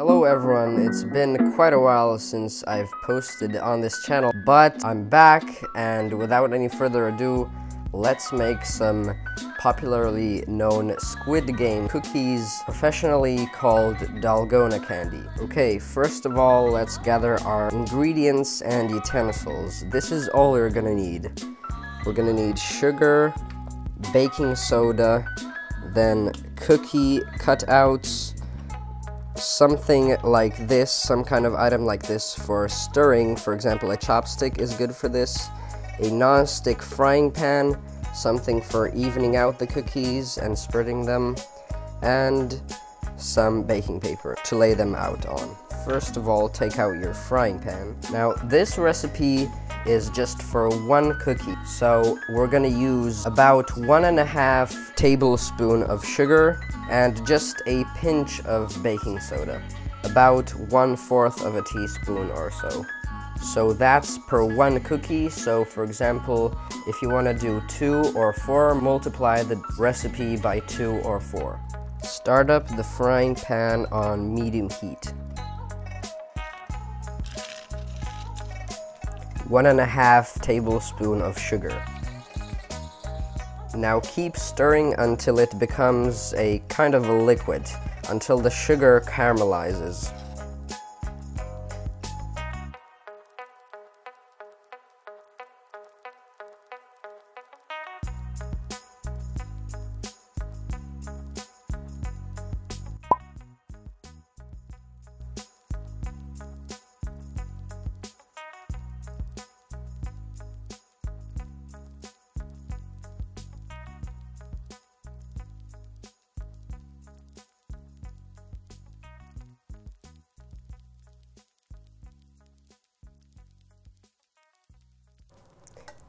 Hello everyone, it's been quite a while since I've posted on this channel, but I'm back, and without any further ado, let's make some popularly known Squid Game cookies, professionally called Dalgona candy. Okay, first of all, let's gather our ingredients and utensils. This is all we're gonna need. We're gonna need sugar, baking soda, then cookie cutouts, something like this, some kind of item like this for stirring. For example, a chopstick is good for this. A non-stick frying pan, something for evening out the cookies and spreading them, and some baking paper to lay them out on. First of all, take out your frying pan. Now, this recipe is just for one cookie, so we're gonna use about 1.5 tablespoons of sugar and just a pinch of baking soda, about 1/4 of a teaspoon or so. So that's per one cookie. So for example, if you want to do 2 or 4, multiply the recipe by 2 or 4. Start up the frying pan on medium heat. 1.5 tablespoons of sugar. Now keep stirring until it becomes a kind of a liquid, until the sugar caramelizes.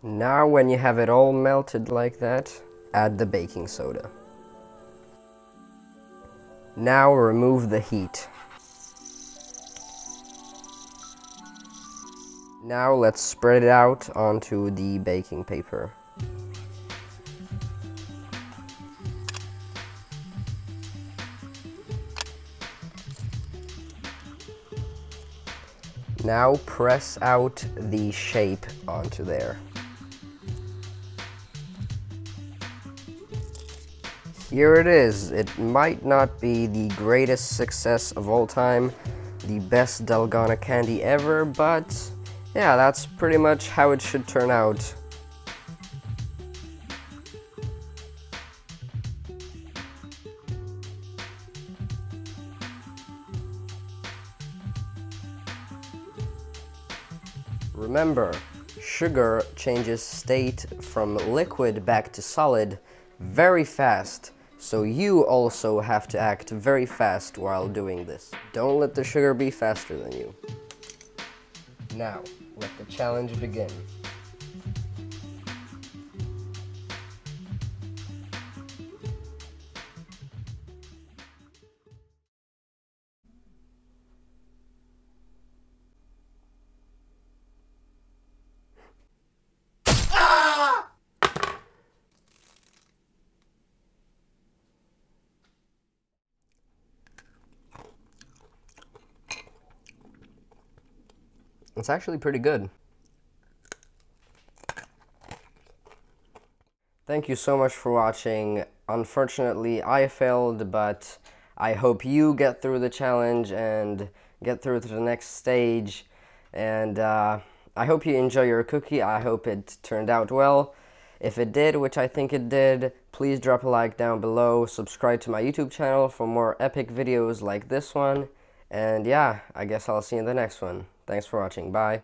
Now when you have it all melted like that, add the baking soda. Now remove the heat. Now let's spread it out onto the baking paper. Now press out the shape onto there. Here it is. It might not be the greatest success of all time, the best Dalgona candy ever, but yeah, that's pretty much how it should turn out. Remember, sugar changes state from liquid back to solid very fast. So you also have to act very fast while doing this. Don't let the sugar be faster than you. Now, let the challenge begin. It's actually pretty good. Thank you so much for watching. Unfortunately, I failed, but I hope you get through the challenge and get through to the next stage. And I hope you enjoy your cookie. I hope it turned out well. If it did, which I think it did, please drop a like down below. Subscribe to my YouTube channel for more epic videos like this one. And yeah, I guess I'll see you in the next one. Thanks for watching. Bye.